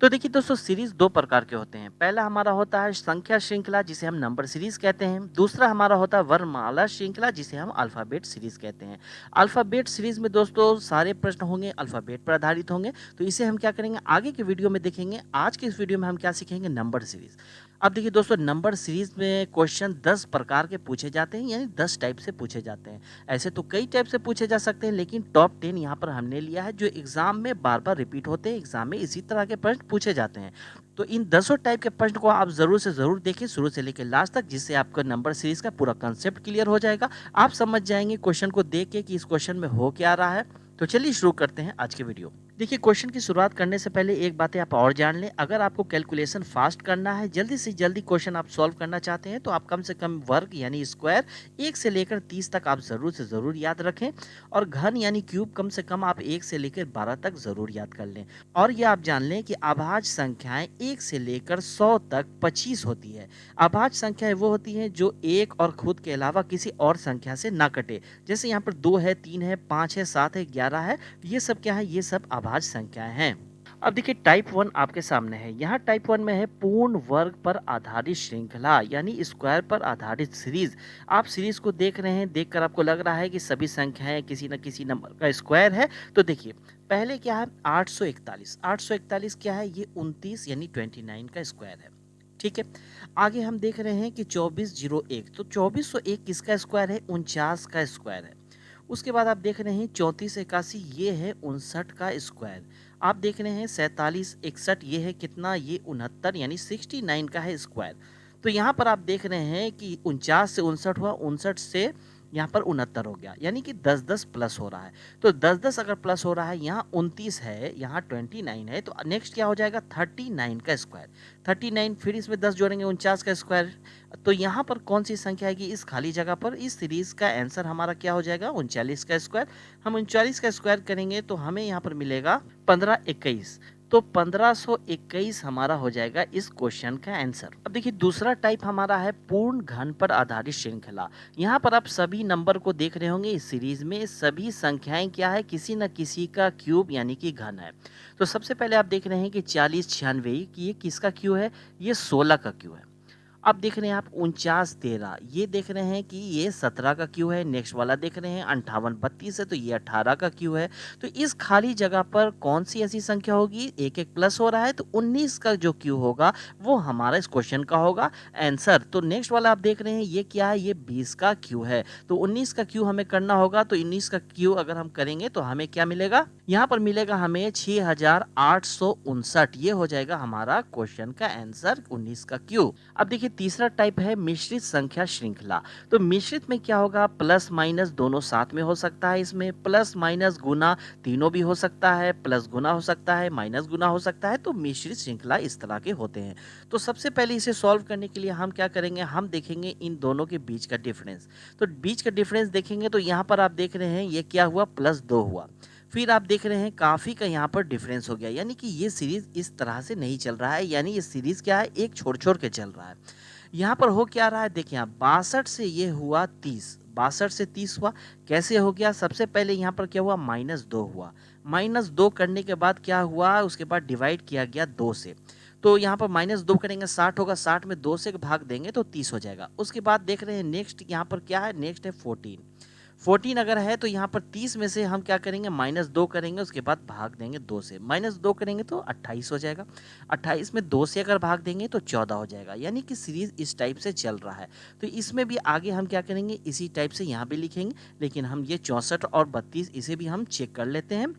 तो देखिए दोस्तों सीरीज दो प्रकार के होते हैं। पहला हमारा होता है संख्या श्रृंखला जिसे हम नंबर सीरीज कहते हैं। दूसरा हमारा होता है वर्णमाला श्रृंखला जिसे हम अल्फाबेट सीरीज कहते हैं। अल्फाबेट सीरीज में दोस्तों सारे प्रश्न होंगे अल्फाबेट पर आधारित होंगे। तो इसे हम क्या करेंगे आगे के वीडियो में देखेंगे। आज के इस वीडियो में हम क्या सीखेंगे नंबर सीरीज। अब देखिए दोस्तों नंबर सीरीज में क्वेश्चन 10 प्रकार के पूछे जाते हैं यानी 10 टाइप से पूछे जाते हैं। ऐसे तो कई टाइप से पूछे जा सकते हैं लेकिन टॉप 10 यहाँ पर हमने लिया है जो एग्जाम में बार बार रिपीट होते हैं। एग्जाम में इसी तरह के प्रश्न पूछे जाते हैं। तो इन 10 टाइप के प्रश्न को आप जरूर से जरूर देखें शुरू से लेकर लास्ट तक, जिससे आपका नंबर सीरीज का पूरा कंसेप्ट क्लियर हो जाएगा। आप समझ जाएंगे क्वेश्चन को देख के कि इस क्वेश्चन में हो क्या रहा है। तो चलिए शुरू करते हैं आज के वीडियो। देखिए क्वेश्चन की शुरुआत करने से पहले एक बात आप और जान लें। अगर आपको कैलकुलेशन फास्ट करना है, जल्दी से जल्दी क्वेश्चन आप सॉल्व करना चाहते हैं, तो आप कम से कम वर्ग यानी स्क्वायर 1 से लेकर 30 तक आप जरूर से जरूर याद रखें। और घन यानी क्यूब कम से कम आप 1 से लेकर 12 तक जरूर याद कर लें। और ये आप जान लें कि अभाज्य संख्याएं 1 से लेकर 100 तक 25 होती है। अभाज्य संख्याएं वो होती हैं जो एक और खुद के अलावा किसी और संख्या से ना कटे। जैसे यहाँ पर 2 है, 3 है, 5 है, 7 है, 11 है। ये सब क्या है, ये सब अभाज्य संख्याएं हैं। अब देखिए टाइप 1 आपके सामने है। यहाँ टाइप 1 में है पूर्ण वर्ग पर आधारित श्रृंखला यानी स्क्वायर पर आधारित सीरीज। आप सीरीज को देख रहे हैं, देखकर आपको लग रहा है कि सभी संख्याएं किसी न किसी नंबर का स्क्वायर है। तो देखिए पहले क्या है 841। 841 क्या है, ये 29 यानी 29 का स्क्वायर है। ठीक है, आगे हम देख रहे हैं कि 2401। तो 2401 किसका स्क्वायर है, 49 का स्क्वायर है। उसके बाद आप देख रहे हैं 3481, ये है 59 का स्क्वायर। आप देख रहे हैं 4761, ये है कितना, ये 69 यानी 69 का है स्क्वायर। तो यहाँ पर आप देख रहे हैं कि 49 से 59 हुआ, 59 से यहाँ पर 69 हो गया, यानी कि 10-10 प्लस हो रहा है। तो 10-10 अगर प्लस हो रहा है, यहाँ 29 है, यहाँ 29 है, तो नेक्स्ट क्या हो जाएगा 39 का स्क्वायर। 39 फिर इसमें 10 जोड़ेंगे 49 का स्क्वायर। तो यहाँ पर कौन सी संख्या आएगी इस खाली जगह पर, इस सीरीज का आंसर हमारा क्या हो जाएगा 39 का स्क्वायर। हम 39 का स्क्वायर करेंगे तो हमें यहाँ पर मिलेगा 1521। तो 1521 हमारा हो जाएगा इस क्वेश्चन का आंसर। अब देखिए दूसरा टाइप हमारा है पूर्ण घन पर आधारित श्रृंखला। यहाँ पर आप सभी नंबर को देख रहे होंगे, इस सीरीज में सभी संख्याएं क्या है, किसी न किसी का क्यूब यानी कि घन है। तो सबसे पहले आप देख रहे हैं कि 4096 की ये किसका क्यूब है, ये 16 का क्यूब है। अब देख रहे हैं आप 4913, ये देख रहे हैं कि ये 17 का क्यू है। नेक्स्ट वाला देख रहे हैं 5832 है, तो ये 18 का क्यू है। तो इस खाली जगह पर कौन सी ऐसी संख्या होगी, एक एक प्लस हो रहा है, तो 19 का जो क्यू होगा वो हमारा इस क्वेश्चन का होगा आंसर। तो नेक्स्ट वाला आप देख रहे हैं ये क्या है, ये 20 का क्यू है। तो 19 का क्यू हमें करना होगा, तो 19 का क्यू अगर हम करेंगे तो हमें क्या मिलेगा, यहाँ पर मिलेगा हमें 6859। ये हो जाएगा हमारा क्वेश्चन का आंसर 19 का क्यू। अब देखिए तीसरा टाइप है मिश्रित संख्या श्रृंखला। तो मिश्रित में क्या होगा, प्लस माइनस दोनों साथ में हो सकता है। इसमें प्लस माइनस गुना तीनों भी हो सकता है, प्लस गुना हो सकता है, माइनस गुना हो सकता है। तो मिश्रित श्रृंखला इस तरह के होते हैं। तो सबसे पहले इसे सॉल्व करने के लिए हम क्या करेंगे, हम देखेंगे इन दोनों के बीच का डिफरेंस। तो बीच का डिफरेंस देखेंगे तो यहाँ पर आप देख रहे हैं ये क्या हुआ, +2 हुआ। फिर आप देख रहे हैं काफ़ी का यहाँ पर डिफरेंस हो गया, यानी कि ये सीरीज इस तरह से नहीं चल रहा है, यानी ये सीरीज क्या है एक छोड़ छोड़ के चल रहा है। यहाँ पर हो क्या रहा है, देखिए आप 62 से ये हुआ 30, 62 से 30 हुआ। कैसे हो गया, सबसे पहले यहाँ पर क्या हुआ -2 हुआ। -2 करने के बाद क्या हुआ, उसके बाद डिवाइड किया गया 2 से। तो यहाँ पर -2 करेंगे 60 होगा, 60 में 2 से भाग देंगे तो 30 हो जाएगा। उसके बाद देख रहे हैं नेक्स्ट यहाँ पर क्या है, नेक्स्ट है 14। 14 अगर है तो यहाँ पर 30 में से हम क्या करेंगे -2 करेंगे, उसके बाद भाग देंगे 2 से। -2 करेंगे तो 28 हो जाएगा। 28 में 2 से अगर भाग देंगे तो 14 हो जाएगा, यानी कि सीरीज इस टाइप से चल रहा है। तो इसमें भी आगे हम क्या करेंगे, इसी टाइप से यहाँ भी लिखेंगे। लेकिन हम ये 64 और 32 इसे भी हम चेक कर लेते हैं।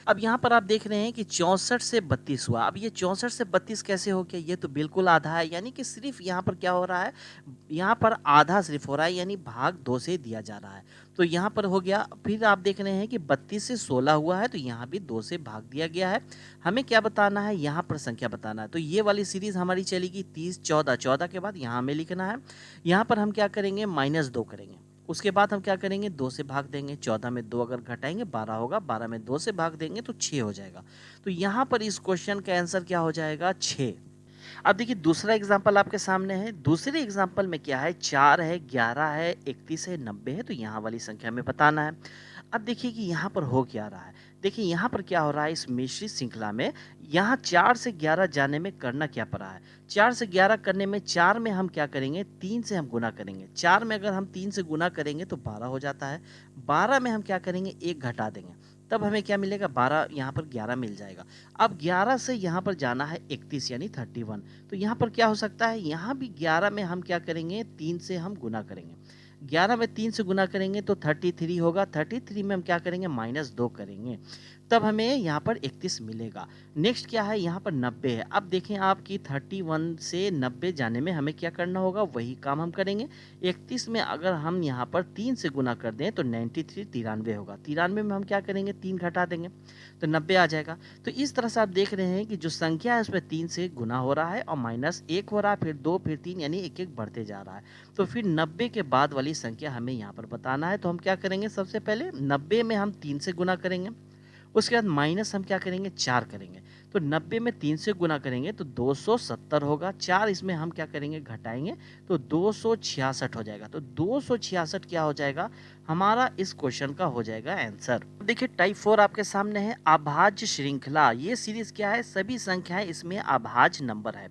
अब यहाँ पर आप देख रहे हैं कि 64 से 32 हुआ। अब ये 64 से 32 कैसे हो गया, ये तो बिल्कुल आधा है, यानी कि सिर्फ यहाँ पर क्या हो रहा है, यहाँ पर आधा सिर्फ हो रहा है, यानी भाग 2 से दिया जा रहा है। तो यहाँ पर हो गया। फिर आप देख रहे हैं कि 32 से 16 हुआ है, तो यहाँ भी 2 से भाग दिया गया है। हमें क्या बताना है, यहाँ पर संख्या बताना है। तो ये वाली सीरीज हमारी चलेगी 30 14, 14 के बाद यहाँ हमें लिखना है। यहाँ पर हम क्या करेंगे, -2 करेंगे। उसके बाद हम क्या करेंगे, 2 से भाग देंगे। 14 में 2 अगर घटाएंगे 12 होगा, 12 में 2 से भाग देंगे तो 6 हो जाएगा। तो यहाँ पर इस क्वेश्चन का आंसर क्या हो जाएगा, 6। अब देखिए दूसरा एग्जाम्पल आपके सामने है। दूसरे एग्जाम्पल में क्या है, 4 है, 11 है, 31 है, 90 है। तो यहाँ वाली संख्या में बताना है। अब देखिए कि यहाँ पर हो क्या रहा है, देखिए यहाँ पर क्या हो रहा है इस मिश्रित श्रृंखला में, यहाँ 4 से 11 जाने में करना क्या पड़ा है। 4 से 11 करने में 4 में हम क्या करेंगे 3 से हम गुना करेंगे। 4 में अगर हम 3 से गुना करेंगे तो 12 हो जाता है। 12 में हम क्या करेंगे 1 घटा देंगे। तब हमें क्या मिलेगा 12 यहाँ पर 11 मिल जाएगा। अब 11 से यहाँ पर जाना है 31 यानी 31। तो यहाँ पर क्या हो सकता है यहाँ भी 11 में हम क्या करेंगे 3 से हम गुना करेंगे। 11 में 3 से गुना करेंगे तो 33 होगा। 33 में हम क्या करेंगे -2 करेंगे। तब हमें यहाँ पर 31 मिलेगा। नेक्स्ट क्या है यहाँ पर 90 है। अब देखें आपकी 31 से 90 जाने में हमें क्या करना होगा वही काम हम करेंगे। 31 में अगर हम यहाँ पर 3 से गुना कर दें तो 93 93 होगा। 93 में हम क्या करेंगे 3 घटा देंगे तो 90 आ जाएगा। तो इस तरह से आप देख रहे हैं कि जो संख्या है उसमें 3 से गुना हो रहा है और -1 हो रहा है, फिर 2, फिर 3 यानी एक एक बढ़ते जा रहा है। तो फिर 90 के बाद वाली संख्या हमें यहाँ पर बताना है। तो हम क्या करेंगे सबसे पहले 90 में हम 3 से गुना करेंगे। उसके बाद माइनस हम क्या करेंगे 4 करेंगे। तो 90 में 3 से गुना करेंगे तो 270 होगा। 4 इसमें हम क्या करेंगे घटाएंगे तो 266 हो जाएगा। तो 266 क्या हो जाएगा हमारा इस क्वेश्चन का हो जाएगा आंसर। देखिए टाइप 4 आपके सामने है अभाज्य श्रृंखला। ये सीरीज क्या है सभी संख्याएं इसमें अभाज्य नंबर है।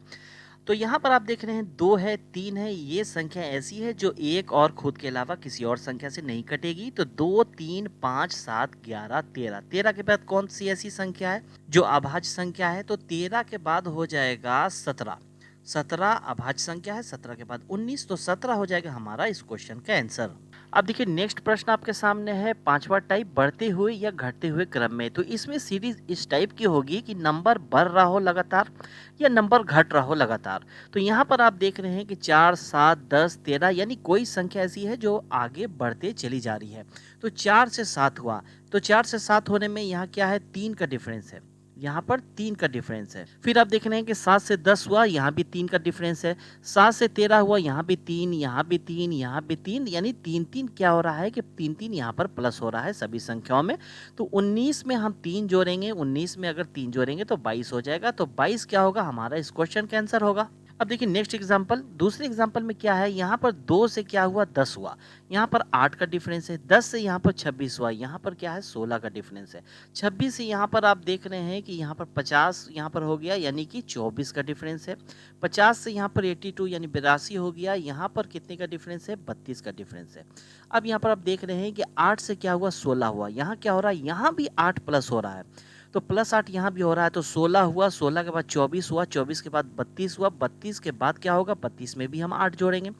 तो यहाँ पर आप देख रहे हैं 2 है 3 है, ये संख्या ऐसी है जो एक और खुद के अलावा किसी और संख्या से नहीं कटेगी। तो 2 3 5 7 11 13, 13 के बाद कौन सी ऐसी संख्या है जो अभाज्य संख्या है। तो 13 के बाद हो जाएगा 17, 17 अभाज्य संख्या है। 17 के बाद 19, तो 17 हो जाएगा हमारा इस क्वेश्चन का आंसर। अब देखिए नेक्स्ट प्रश्न आपके सामने है 5वां टाइप बढ़ते हुए या घटते हुए क्रम में। तो इसमें सीरीज इस टाइप की होगी कि नंबर बढ़ रहा हो लगातार या नंबर घट रहा हो लगातार। तो यहाँ पर आप देख रहे हैं कि 4 7 10 13 यानी कोई संख्या ऐसी है जो आगे बढ़ते चली जा रही है। तो 4 से 7 हुआ, तो 4 से 7 होने में यहाँ क्या है 3 का डिफरेंस है, यहाँ पर 3 का डिफरेंस है। फिर आप देख रहे हैं कि 7 से 10 हुआ, यहाँ भी 3 का डिफरेंस है। 7 से 13 हुआ, यहाँ भी 3, यहाँ भी 3, यहाँ भी 3, यानी 3 3 क्या हो रहा है कि 3 3 यहाँ पर प्लस हो रहा है सभी संख्याओं में। तो 19 में हम 3 जोड़ेंगे, 19 में अगर 3 जोड़ेंगे तो 22 हो जाएगा। तो 22 क्या होगा हमारा इस क्वेश्चन का आंसर होगा। अब देखिए नेक्स्ट एग्जांपल, दूसरे एग्जांपल में क्या है, यहाँ पर 2 से क्या हुआ 10 हुआ, यहाँ पर 8 का डिफरेंस है। 10 से यहाँ पर 26 हुआ, यहाँ पर क्या है 16 का डिफरेंस है। 26 से यहाँ पर आप देख रहे हैं कि यहाँ पर 50 यहाँ पर हो गया यानी कि 24 का डिफरेंस है। 50 से यहाँ पर 82 यानी 82 हो गया, यहाँ पर कितने का डिफरेंस है 32 का डिफरेंस है। अब यहाँ पर आप देख रहे हैं कि 8 से क्या हुआ 16 हुआ, यहाँ क्या हो रहा है यहाँ भी 8 प्लस हो रहा है। तो +8 यहाँ भी हो रहा है, तो 16 हुआ, 16 के बाद 24 हुआ, 24 के बाद 32 हुआ, 32 के बाद क्या होगा 32 में भी हम 8 जोड़ेंगे,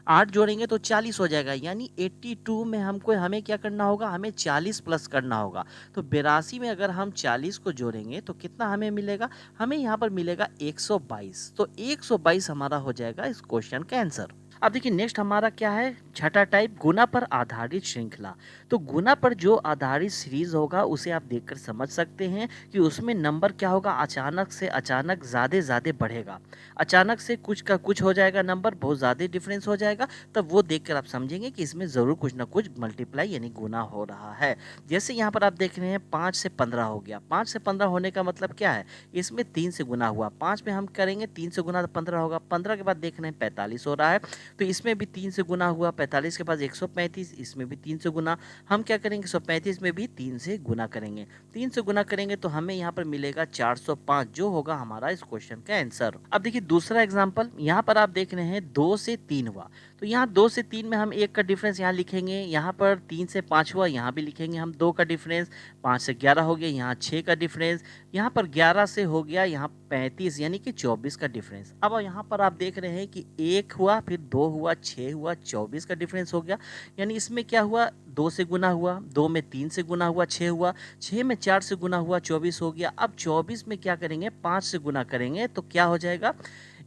8 जोड़ेंगे तो 40 हो जाएगा। यानी 82 में हमें क्या करना होगा, हमें 40 प्लस करना होगा। तो 82 में अगर हम 40 को जोड़ेंगे तो कितना हमें मिलेगा, हमें यहाँ पर मिलेगा 122। तो 122 हमारा हो जाएगा इस क्वेश्चन का आंसर। अब देखिए नेक्स्ट हमारा क्या है छठा टाइप गुना पर आधारित श्रृंखला। तो गुना पर जो आधारित सीरीज होगा उसे आप देखकर समझ सकते हैं कि उसमें नंबर क्या होगा अचानक से अचानक ज़्यादा बढ़ेगा, अचानक से कुछ का कुछ हो जाएगा, नंबर बहुत ज़्यादा डिफरेंस हो जाएगा। तब वो देखकर आप समझेंगे कि इसमें ज़रूर कुछ ना कुछ मल्टीप्लाई यानी गुना हो रहा है। जैसे यहाँ पर आप देख रहे हैं 5 से 15 हो गया, 5 से 15 होने का मतलब क्या है, इसमें 3 से गुना हुआ, 5 में हम करेंगे 3 से गुना तो 15 होगा, 15 के बाद देख रहे हैं 45 हो रहा है। तो इसमें भी 3 से गुना हुआ, 45 के बाद 135, इसमें भी 3 से गुना, हम क्या करेंगे 135 में भी 3 से गुना करेंगे, 3 से गुना करेंगे तो हमें यहाँ पर मिलेगा 405 जो होगा हमारा इस क्वेश्चन का आंसर। अब देखिए दूसरा एग्जांपल, यहाँ पर आप देख रहे हैं 2 से 3 हुआ, तो यहाँ 2 से 3 में हम 1 का डिफरेंस यहाँ लिखेंगे, यहाँ पर 3 से 5 हुआ, यहाँ भी लिखेंगे हम 2 का डिफरेंस, 5 से 11 हो गया, यहाँ 6 का डिफरेंस, यहाँ पर 11 से हो गया यहाँ 35 यानी कि 24 का डिफरेंस। अब यहाँ पर आप देख रहे हैं कि 1 हुआ, फिर 2 हुआ, 6 हुआ, 24 का डिफरेंस हो गया। यानी इसमें क्या हुआ 2 से गुना हुआ, 2 में 3 से गुना हुआ 6 हुआ, 6 में 4 से गुना हुआ 24 हो गया। अब 24 में क्या करेंगे 5 से गुना करेंगे तो क्या हो जाएगा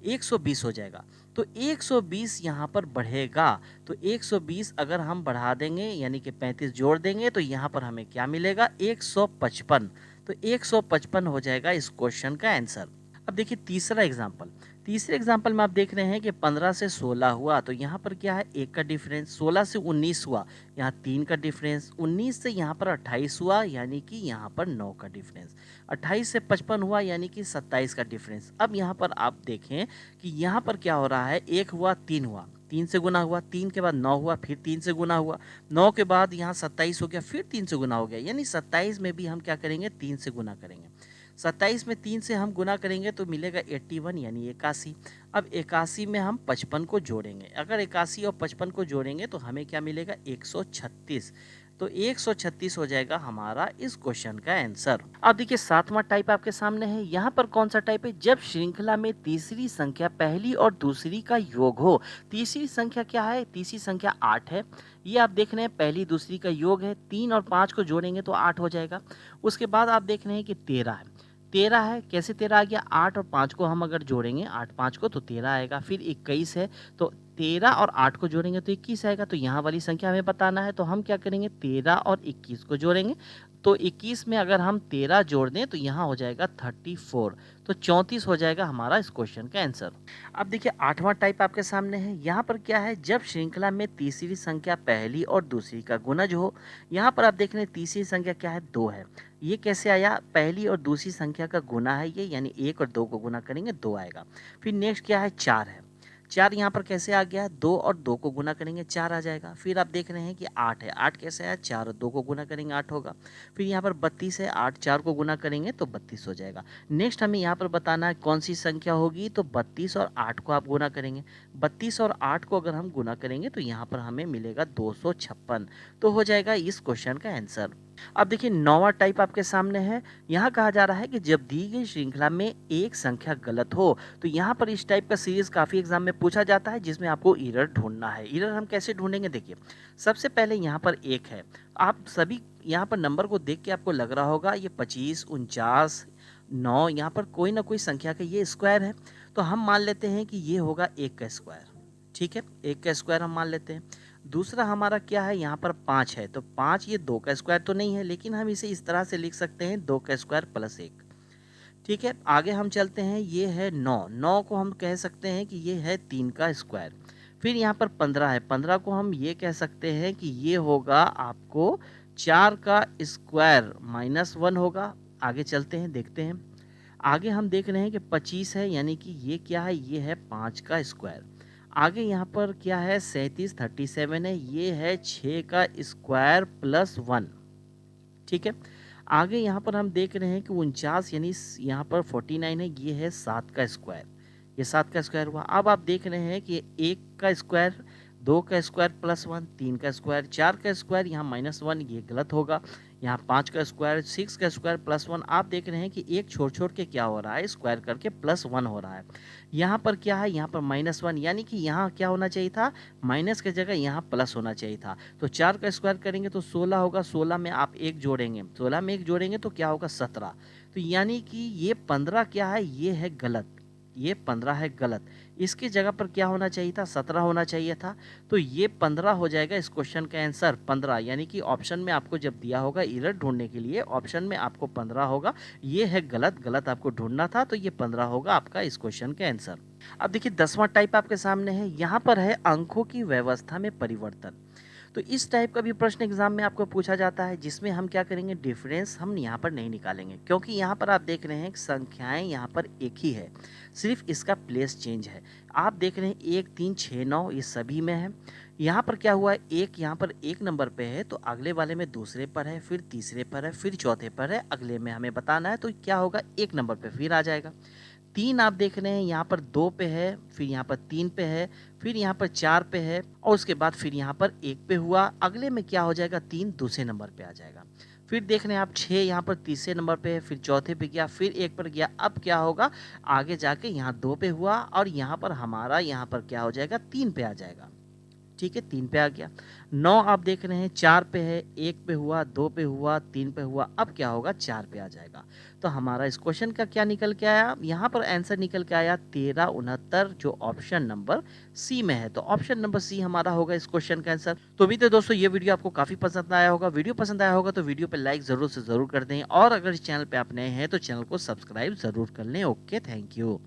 120 हो जाएगा। तो 120 यहाँ पर बढ़ेगा, तो 120 अगर हम बढ़ा देंगे यानी कि 35 जोड़ देंगे तो यहाँ पर हमें क्या मिलेगा 155। तो 155 हो जाएगा इस क्वेश्चन का आंसर। अब देखिए तीसरा एग्जाम्पल, तीसरे एग्जाम्पल में आप देख रहे हैं कि 15 से 16 हुआ, तो यहाँ पर क्या है 1 का डिफरेंस, 16 से 19 हुआ, यहाँ 3 का डिफरेंस, 19 से यहाँ पर 28 हुआ यानी कि यहाँ पर 9 का डिफरेंस, 28 से 55 हुआ यानी कि 27 का डिफरेंस। अब यहाँ पर आप देखें कि यहाँ पर क्या हो रहा है 1 हुआ 3 हुआ, 3 से गुना हुआ, 3 के बाद 9 हुआ, फिर 3 से गुना हुआ, 9 के बाद यहाँ 27 हो गया, फिर 3 से गुना हो गया, यानी 27 में भी हम क्या करेंगे, 3 से गुना करेंगे। 27 में 3 से हम गुना करेंगे तो मिलेगा 81 यानी 81। अब 81 में हम 55 को जोड़ेंगे, अगर 81 और 55 को जोड़ेंगे तो हमें क्या मिलेगा, 136। तो 136 हो जाएगा हमारा इस क्वेश्चन का आंसर। अब देखिए 7वां टाइप आपके सामने है। यहाँ पर कौन सा टाइप है, जब श्रृंखला में तीसरी संख्या पहली और दूसरी का योग हो। तीसरी संख्या क्या है, तीसरी संख्या 8 है। ये आप देख रहे हैं पहली दूसरी का योग है, 3 और 5 को जोड़ेंगे तो 8 हो जाएगा। उसके बाद आप देख रहे हैं कि 13 है। 13 है, कैसे 13 आ गया, 8 और 5 को हम अगर जोड़ेंगे, 8 5 को तो 13 आएगा। फिर 21 है, तो 13 और 8 को जोड़ेंगे तो 21 आएगा। तो यहाँ वाली संख्या हमें बताना है, तो हम क्या करेंगे, 13 और 21 को जोड़ेंगे। तो 21 में अगर हम 13 जोड़ दें तो यहाँ हो जाएगा 34। तो 34 हो जाएगा हमारा इस क्वेश्चन का आंसर। अब देखिए 8वां टाइप आपके सामने है। यहाँ पर क्या है, जब श्रृंखला में तीसरी संख्या पहली और दूसरी का गुणज हो। यहाँ पर आप देख रहे हैं तीसरी संख्या क्या है, 2 है। ये कैसे आया, पहली और दूसरी संख्या का गुना है ये, यानी 1 और 2 को गुना करेंगे 2 आएगा। फिर नेक्स्ट क्या है, 4 है। 4 यहाँ पर कैसे आ गया, 2 और 2 को गुना करेंगे 4 आ जाएगा। फिर आप देख रहे हैं कि 8 है। 8 कैसे आया, 4 और 2 को गुना करेंगे 8 होगा। फिर यहाँ पर 32 है, 8 4 को गुना करेंगे तो 32 हो जाएगा। नेक्स्ट हमें यहाँ पर बताना है कौन सी संख्या होगी, तो 32 और 8 को आप गुना करेंगे। 32 और 8 को अगर हम गुना करेंगे तो यहाँ पर हमें मिलेगा 256। तो हो जाएगा इस क्वेश्चन का आंसर। अब देखिए 9वां टाइप आपके सामने है। यहाँ कहा जा रहा है कि जब दी गई श्रृंखला में एक संख्या गलत हो। तो यहाँ पर इस टाइप का सीरीज काफ़ी एग्जाम में पूछा जाता है, जिसमें आपको एरर ढूंढना है। एरर हम कैसे ढूंढेंगे, देखिए सबसे पहले यहाँ पर 1 है। आप सभी यहाँ पर नंबर को देख के आपको लग रहा होगा ये 25, 49, 9, यहाँ पर कोई ना कोई संख्या का ये स्क्वायर है। तो हम मान लेते हैं कि ये होगा 1 का स्क्वायर। ठीक है, 1 का स्क्वायर हम मान लेते हैं। दूसरा हमारा क्या है, यहाँ पर 5 है। तो 5 ये 2 का स्क्वायर तो नहीं है, लेकिन हम इसे इस तरह से लिख सकते हैं 2 का स्क्वायर प्लस 1। ठीक है, आगे हम चलते हैं, ये है 9। 9 को हम कह सकते हैं कि ये है 3 का स्क्वायर। फिर यहाँ पर 15 है। 15 को हम ये कह सकते हैं कि ये होगा आपको 4 का स्क्वायर माइनस 1 होगा। आगे चलते हैं, देखते हैं। आगे हम देख रहे हैं कि 25 है, यानी कि ये क्या है, ये है 5 का स्क्वायर। आगे यहाँ पर क्या है, 37 37 है, ये है 6 का स्क्वायर प्लस 1। ठीक है, आगे यहाँ पर हम देख रहे हैं कि 49 यानी यहाँ पर 49 है, ये है 7 का स्क्वायर। ये 7 का स्क्वायर हुआ। अब आप देख रहे हैं कि 1 का स्क्वायर, 2 का स्क्वायर प्लस 1, 3 का स्क्वायर, 4 का स्क्वायर, यहाँ माइनस 1, ये गलत होगा। यहाँ 5 का स्क्वायर, 6 का स्क्वायर प्लस 1। आप देख रहे हैं कि एक छोड़ छोड़ के क्या हो रहा है, स्क्वायर करके प्लस 1 हो रहा है। यहाँ पर क्या है, यहाँ पर माइनस 1, यानी कि यहाँ क्या होना चाहिए था, माइनस की जगह यहाँ प्लस होना चाहिए था। तो 4 का स्क्वायर करेंगे तो 16 होगा। 16 में आप 1 जोड़ेंगे, 16 में 1 जोड़ेंगे तो क्या होगा, 17। तो यानी कि ये 15 क्या है, ये है गलत। ये 15 है गलत। इसकी जगह पर क्या होना चाहिए था, 17 होना चाहिए था। तो ये 15 हो जाएगा इस क्वेश्चन का आंसर, 15। यानी कि ऑप्शन में आपको जब दिया होगा एरर ढूंढने के लिए, ऑप्शन में आपको 15 होगा। ये है गलत, गलत आपको ढूंढना था, तो ये 15 होगा आपका इस क्वेश्चन का आंसर। अब देखिए 10वां टाइप आपके सामने है। यहाँ पर है अंकों की व्यवस्था में परिवर्तन। तो इस टाइप का भी प्रश्न एग्जाम में आपको पूछा जाता है, जिसमें हम क्या करेंगे, डिफरेंस हम यहाँ पर नहीं निकालेंगे, क्योंकि यहाँ पर आप देख रहे हैं कि संख्याएं यहाँ पर एक ही है, सिर्फ इसका प्लेस चेंज है। आप देख रहे हैं 1 3 6 9 ये सभी में है। यहाँ पर क्या हुआ है, एक यहाँ पर 1 नंबर पे है, तो अगले वाले में दूसरे पर है, फिर तीसरे पर है, फिर चौथे पर है, अगले में हमें बताना है तो क्या होगा, 1 नंबर पे फिर आ जाएगा। 3 आप देख रहे हैं यहाँ पर 2 पे है, फिर यहाँ पर 3 पे है, फिर यहाँ पर 4 पे है, और उसके बाद फिर यहाँ पर 1 पे हुआ। अगले में क्या हो जाएगा, 3 दूसरे नंबर पे आ जाएगा। फिर देख रहे हैं आप 6 यहाँ पर तीसरे नंबर पे है, फिर चौथे पे गया, फिर 1 पर गया। अब क्या होगा, आगे जाके यहाँ 2 पे हुआ, और यहाँ पर हमारा यहाँ पर क्या हो जाएगा, 3 पे आ जाएगा। ठीक है, 3 पे आ गया। 9 आप देख रहे हैं 4 पे है, 1 पे हुआ, 2 पे हुआ, 3 पे हुआ, अब क्या होगा, 4 पे आ जाएगा। तो हमारा इस क्वेश्चन का क्या निकल के आया, यहाँ पर आंसर निकल के आया 1369, जो ऑप्शन नंबर सी में है। तो ऑप्शन नंबर सी हमारा होगा इस क्वेश्चन का आंसर। तो भी तो दोस्तों ये वीडियो आपको काफी पसंद आया होगा। वीडियो पसंद आया होगा तो वीडियो पे लाइक जरूर से जरूर कर दें, और अगर इस चैनल पे आप नए हैं तो चैनल को सब्सक्राइब जरूर कर लें। Okay, thank you.